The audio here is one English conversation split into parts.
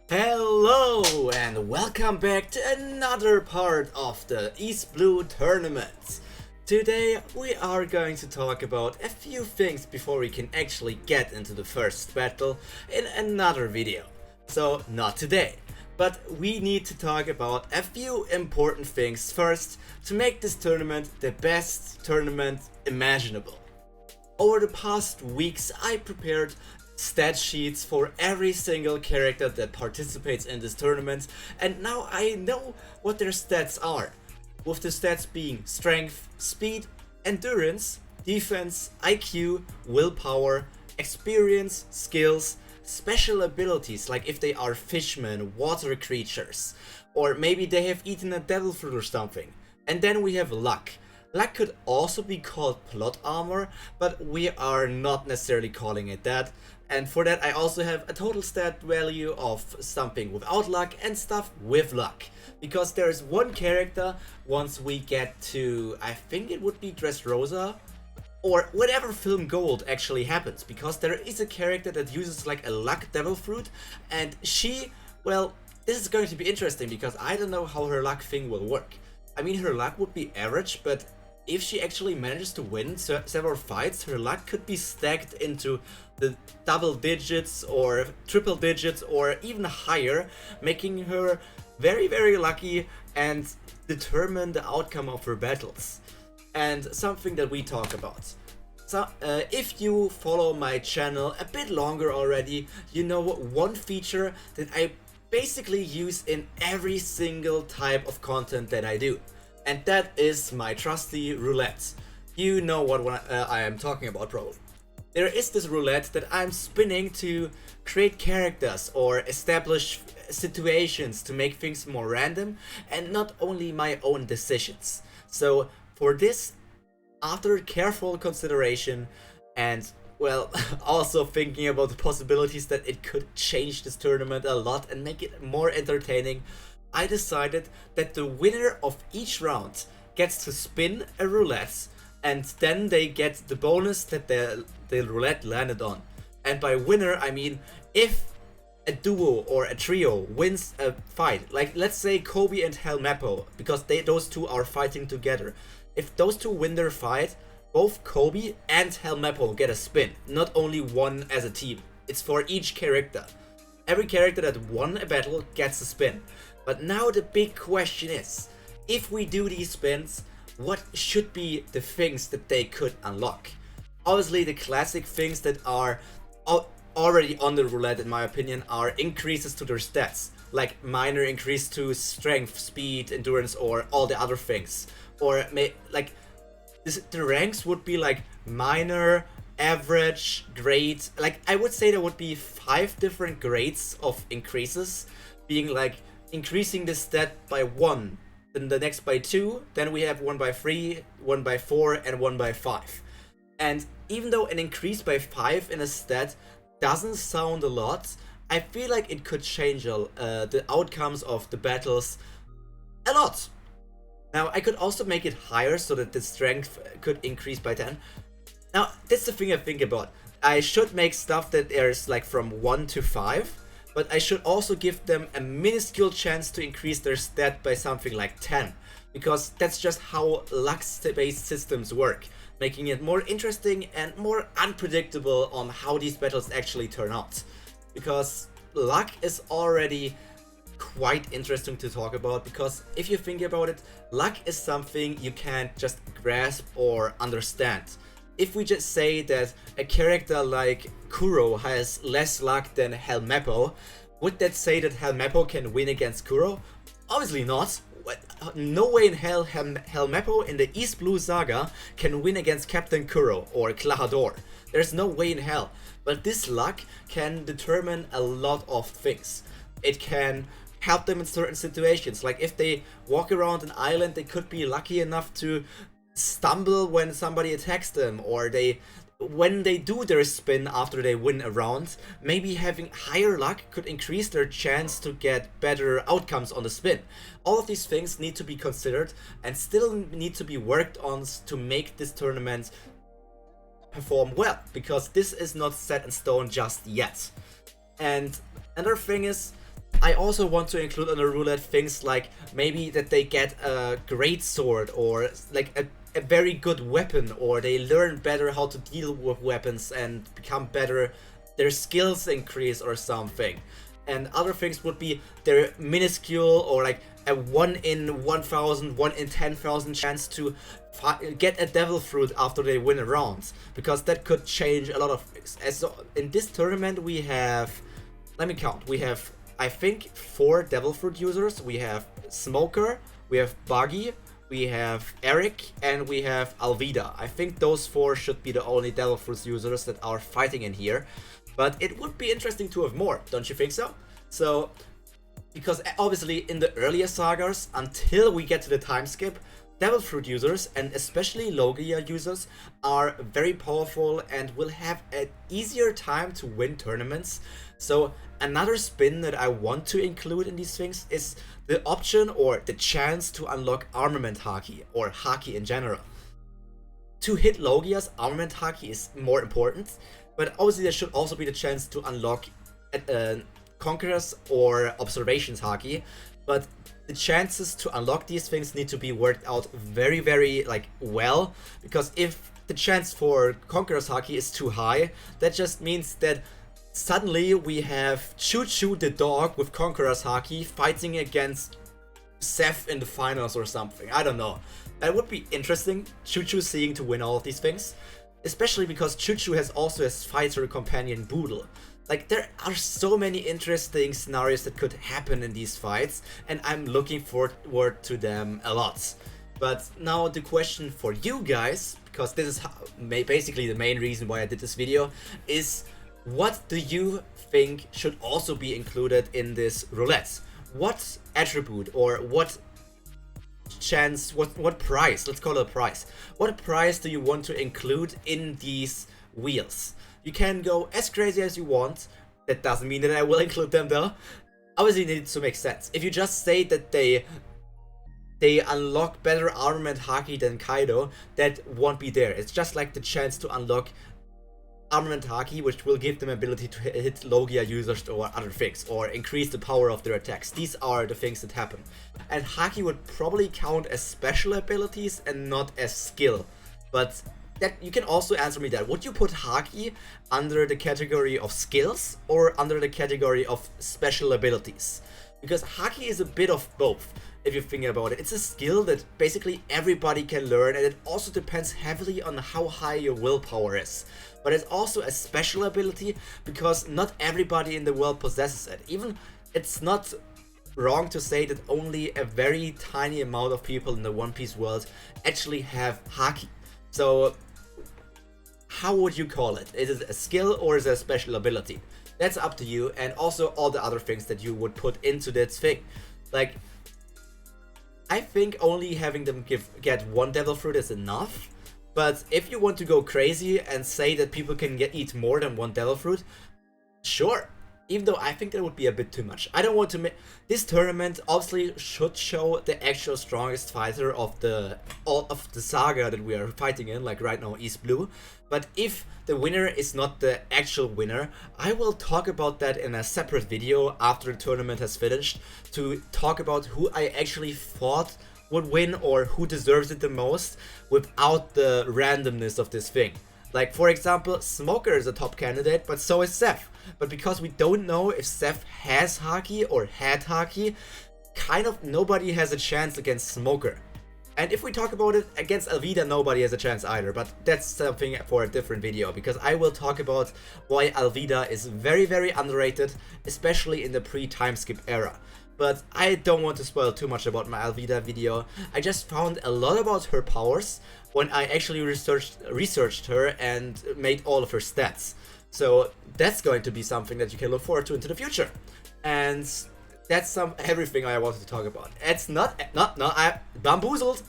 Hello and welcome back to another part of the East Blue tournament. Today we are going to talk about a few things before we can actually get into the first battle in another video. So not today, but we need to talk about a few important things first to make this tournament the best tournament imaginable. Over the past weeks I prepared stat sheets for every single character that participates in this tournament, and now I know what their stats are, with the stats being strength, speed, endurance, defense, IQ, willpower, experience, skills, special abilities like if they are fishmen, water creatures, or maybe they have eaten a devil fruit or something. And then we have luck. Luck could also be called plot armor, but we are not necessarily calling it that. And for that I also have a total stat value of something without luck and stuff with luck. Because there is one character, once we get to, I think it would be Dressrosa, or whatever film gold actually happens. Because there is a character that uses like a luck devil fruit, and she, well, this is going to be interesting because I don't know how her luck thing will work. I mean, her luck would be average, but if she actually manages to win several fights, her luck could be stacked into the double digits or triple digits or even higher, making her very, very lucky and determine the outcome of her battles. And something that we talk about. So, if you follow my channel a bit longer already, you know one feature that I basically use in every single type of content that I do. And that is my trusty roulette. You know what I am talking about probably. There is this roulette that I'm spinning to create characters or establish situations to make things more random and not only my own decisions. So for this, after careful consideration and well, also thinking about the possibilities that it could change this tournament a lot and make it more entertaining, I decided that the winner of each round gets to spin a roulette, and then they get the bonus that the roulette landed on. And by winner I mean if a duo or a trio wins a fight, like let's say Kobe and Helmeppo, because those two are fighting together. If those two win their fight, both Kobe and Helmeppo get a spin, not only one as a team. It's for each character. Every character that won a battle gets a spin. But now the big question is, if we do these spins, what should be the things that they could unlock? Obviously the classic things that are already on the roulette in my opinion are increases to their stats, like minor increase to strength, speed, endurance, or all the other things. Or the ranks would be like minor, average, great. Like I would say there would be 5 different grades of increases, being like increasing the stat by 1, then the next by 2, then we have 1 by 3, 1 by 4, and 1 by 5. And even though an increase by 5 in a stat doesn't sound a lot, I feel like it could change the outcomes of the battles a lot. Now I could also make it higher so that the strength could increase by 10. Now that's the thing I think about. I should make stuff that there's like from 1 to 5, but I should also give them a minuscule chance to increase their stat by something like 10, because that's just how luck-based systems work, making it more interesting and more unpredictable on how these battles actually turn out. Because luck is already quite interesting to talk about, because if you think about it, luck is something you can't just grasp or understand. If we just say that a character like Kuro has less luck than Helmeppo, would that say that Helmeppo can win against Kuro? Obviously not. No way in hell Helmeppo in the East Blue Saga can win against Captain Kuro or Klahador. There's no way in hell. But this luck can determine a lot of things. It can help them in certain situations, like if they walk around an island, they could be lucky enough to stumble when somebody attacks them, or when they do their spin after they win a round, maybe having higher luck could increase their chance to get better outcomes on the spin. All of these things need to be considered and still need to be worked on to make this tournament perform well, because this is not set in stone just yet. And another thing is, I also want to include on the roulette things like maybe that they get a great sword or like a very good weapon, or they learn better how to deal with weapons and become better, their skills increase or something. And other things would be their minuscule or like a 1 in 1,000, 1 in 10,000 chance to get a devil fruit after they win a round, because that could change a lot of things. As in this tournament we have, let me count, we have I think 4 devil fruit users. We have Smoker, we have Buggy, we have Eric, and we have Alvida. I think those 4 should be the only devil fruit users that are fighting in here. But it would be interesting to have more, don't you think so? So, because obviously in the earlier sagas, until we get to the time skip, devil fruit users and especially Logia users are very powerful and will have an easier time to win tournaments. So another spin that I want to include in these things is the option or the chance to unlock armament haki, or haki in general. To hit Logia's, armament haki is more important, but obviously there should also be the chance to unlock Conquerors or Observations haki. But the chances to unlock these things need to be worked out very, very like well, because if the chance for Conquerors haki is too high, that just means that suddenly we have Choo Choo the dog with Conquerors haki fighting against Seth in the finals or something. I don't know. That would be interesting, Choo Choo seeing to win all of these things. Especially because Choo Choo has also his fighter companion Boodle. Like, there are so many interesting scenarios that could happen in these fights, and I'm looking forward to them a lot. But now the question for you guys, because this is basically the main reason why I did this video, is what do you think should also be included in this roulette? What attribute or what chance, what price, let's call it a price. What price do you want to include in these wheels? You can go as crazy as you want. That doesn't mean that I will include them though. Obviously it needs to make sense. If you just say that they unlock better armament haki than Kaido, that won't be there. It's just like the chance to unlock armament haki, which will give them ability to hit Logia users or other things, or increase the power of their attacks. These are the things that happen. And haki would probably count as special abilities and not as skill. But that you can also answer me that. Would you put haki under the category of skills or under the category of special abilities? Because haki is a bit of both, if you think about it. It's a skill that basically everybody can learn, and it also depends heavily on how high your willpower is. But it's also a special ability because not everybody in the world possesses it. Even it's not wrong to say that only a very tiny amount of people in the One Piece world actually have haki. So how would you call it? Is it a skill or is it a special ability? That's up to you, and also all the other things that you would put into that thing. Like, I think only having them get 1 devil fruit is enough. But if you want to go crazy and say that people can eat more than 1 devil fruit, sure. Even though I think that would be a bit too much. I don't want to make this tournament obviously should show the actual strongest fighter of the saga that we are fighting in, like right now East Blue. But if the winner is not the actual winner, I will talk about that in a separate video after the tournament has finished, to talk about who I actually thought would win or who deserves it the most without the randomness of this thing. Like, for example, Smoker is a top candidate, but so is Seth. But because we don't know if Seth has haki or had haki, kind of nobody has a chance against Smoker. And if we talk about it, against Alvida nobody has a chance either, but that's something for a different video, because I will talk about why Alvida is very, very underrated, especially in the pre-time skip era. But I don't want to spoil too much about my Alvida video. I just found a lot about her powers when I actually researched her and made all of her stats. So that's going to be something that you can look forward to into the future. And that's everything I wanted to talk about. It's I bamboozled.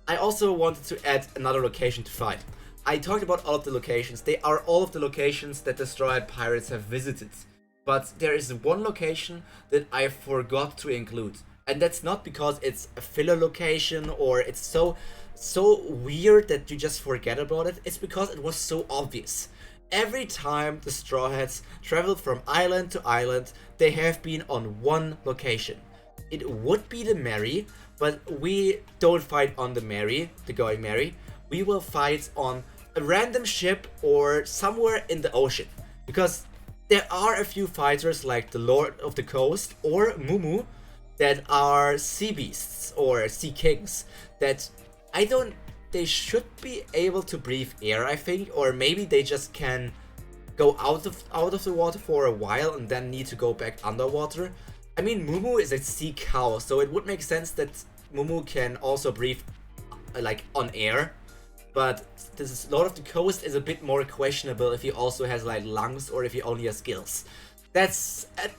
I also wanted to add another location to fight. I talked about all of the locations. They are all of the locations that Destroyed Pirates have visited. But there is one location that I forgot to include. And that's not because it's a filler location or it's so weird that you just forget about it. It's because it was so obvious. every time the Straw Hats traveled from island to island, they have been on one location. It would be the Mary, but we don't fight on the Mary, the Going Mary. We will fight on a random ship or somewhere in the ocean. Because there are a few fighters like the Lord of the Coast or Mumu that are sea beasts or sea kings that they should be able to breathe air, I think, or maybe they just can go out of the water for a while and then need to go back underwater. I mean, Mumu is a sea cow, so it would make sense that Mumu can also breathe like on air. But this Lord of the Coast is a bit more questionable if he also has like lungs or if he only has gills. That's a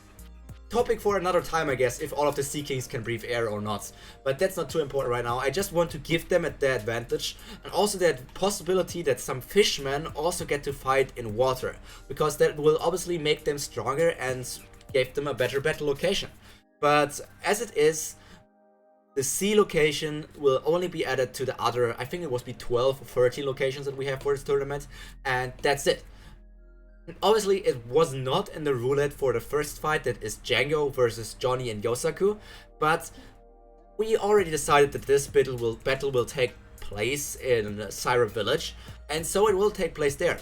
topic for another time, I guess, if all of the Sea Kings can breathe air or not. But that's not too important right now. I just want to give them the advantage, and also the possibility that some fishmen also get to fight in water, because that will obviously make them stronger and give them a better battle location. But as it is, the sea location will only be added to the other, I think it was be 12 or 13 locations that we have for this tournament, and that's it. Obviously, it was not in the roulette for the first fight, that is Django versus Johnny and Yosaku, but we already decided that this battle will take place in Syra Village, and so it will take place there.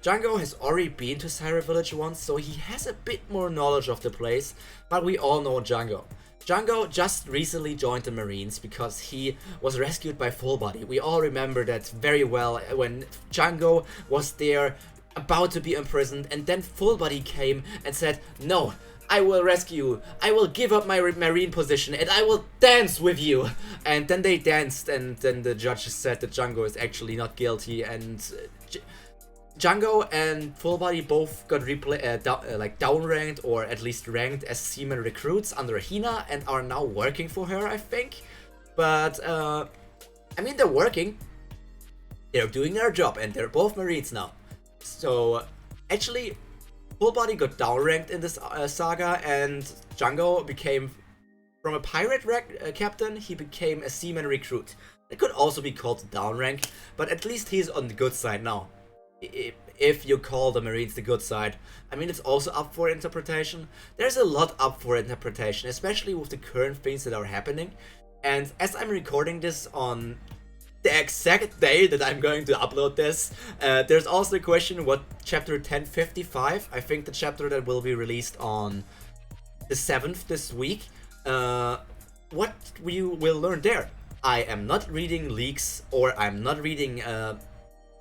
Django has already been to Syra Village once, so he has a bit more knowledge of the place, but we all know Django. Django just recently joined the Marines because he was rescued by Full Body. We all remember that very well when Django was there about to be imprisoned, and then Full Body came and said, "No, I will rescue you. I will give up my Marine position and I will dance with you." And then they danced, and then the judge said that Django is actually not guilty, and Django and Full Body both got downranked, or at least ranked as seaman recruits under Hina, and are now working for her, I think. But I mean, they're working. They're doing their job, and they're both Marines now. So actually, Full Body got downranked in this saga, and Django became, from a pirate captain, he became a seaman recruit. It could also be called downrank, but at least he's on the good side now. If you call the Marines the good side. I mean, it's also up for interpretation. There's a lot up for interpretation, especially with the current things that are happening. And as I'm recording this on the exact day that I'm going to upload this, there's also a question what chapter 1055, I think the chapter that will be released on the 7th this week, what we will learn there. I am not reading leaks, or I'm not reading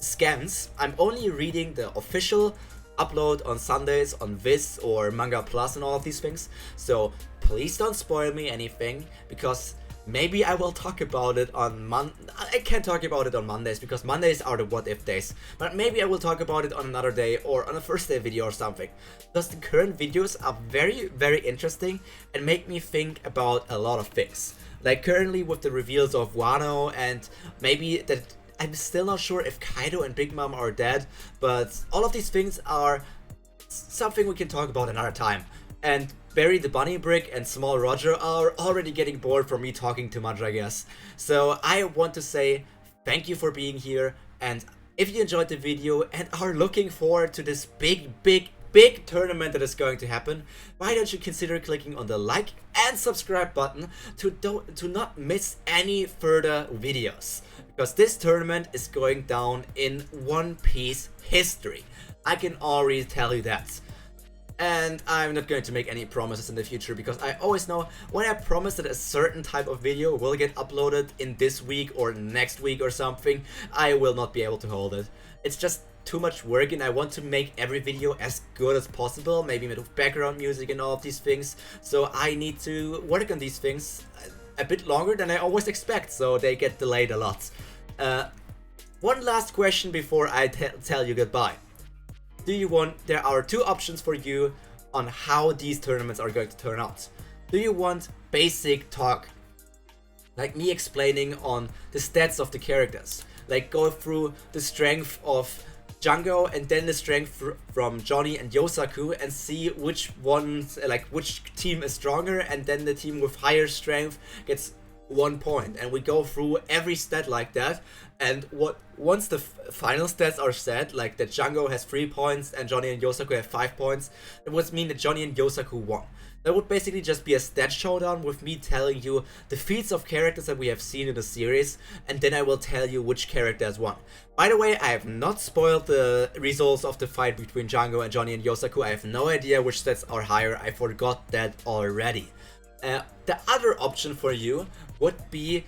scans. I'm only reading the official upload on Sundays on Viz or Manga Plus and all of these things. So please don't spoil me anything, because maybe I will talk about it on I can't talk about it on Mondays, because Mondays are the what if days. But maybe I will talk about it on another day, or on a first day video or something. Because the current videos are very, very interesting and make me think about a lot of things. Like currently with the reveals of Wano, and maybe that I'm still not sure if Kaido and Big Mom are dead, but all of these things are something we can talk about another time. And Barry the Bunny Brick and Small Roger are already getting bored from me talking too much, I guess. So I want to say thank you for being here, and if you enjoyed the video and are looking forward to this big tournament that is going to happen, why don't you consider clicking on the like and subscribe button to not miss any further videos, because this tournament is going down in One Piece history. I can already tell you that. And I'm not going to make any promises in the future, because I always know when I promise that a certain type of video will get uploaded in this week or next week or something, I will not be able to hold it. It's just too much work, and I want to make every video as good as possible, maybe with background music and all of these things. So I need to work on these things a bit longer than I always expect, so they get delayed a lot. One last question before I tell you goodbye. There are two options for you on how these tournaments are going to turn out. Do you want basic talk, like me explaining on the stats of the characters, like go through the strength of Django and then the strength from Johnny and Yosaku, and see which ones, like which team is stronger, and then the team with higher strength gets 1 point, and we go through every stat like that. And once the final stats are set, like that Django has 3 points and Johnny and Yosaku have 5 points, it would mean that Johnny and Yosaku won. That would basically just be a stat showdown with me telling you the feats of characters that we have seen in the series, and then I will tell you which character has won. By the way, I have not spoiled the results of the fight between Django and Johnny and Yosaku. I have no idea which stats are higher. I forgot that already. The other option for you would be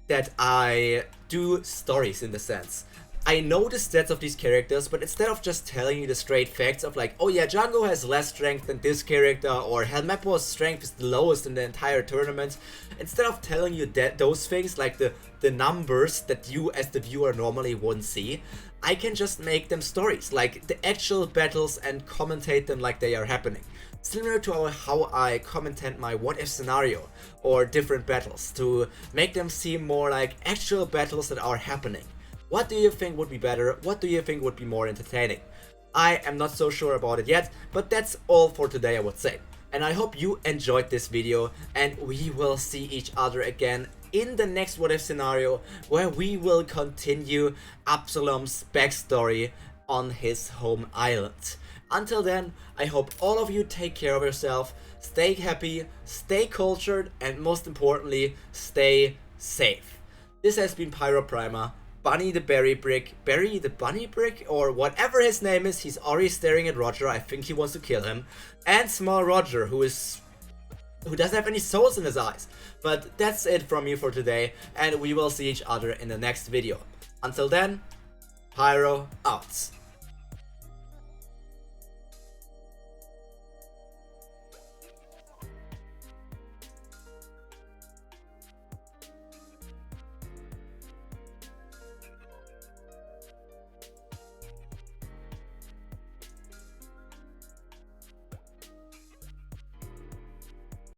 that I do stories in the sense. I know the stats of these characters, but instead of just telling you the straight facts of like, oh yeah, Django has less strength than this character, or Helmeppo's strength is the lowest in the entire tournament, instead of telling you those things, like the numbers that you as the viewer normally wouldn't see, I can just make them stories, like the actual battles, and commentate them like they are happening. Similar to how I commentate my what if scenario or different battles, to make them seem more like actual battles that are happening. What do you think would be better? What do you think would be more entertaining? I am not so sure about it yet, but that's all for today, I would say. And I hope you enjoyed this video, and we will see each other again in the next what if scenario, where we will continue Absalom's backstory on his home island. Until then, I hope all of you take care of yourself, stay happy, stay cultured, and most importantly, stay safe. This has been PyroPrimer. Bunny the Berry Brick, Berry the Bunny Brick, or whatever his name is. He's already staring at Roger. I think he wants to kill him. And Small Roger, who doesn't have any souls in his eyes. But that's it from me for today, and we will see each other in the next video. Until then, Pyro out.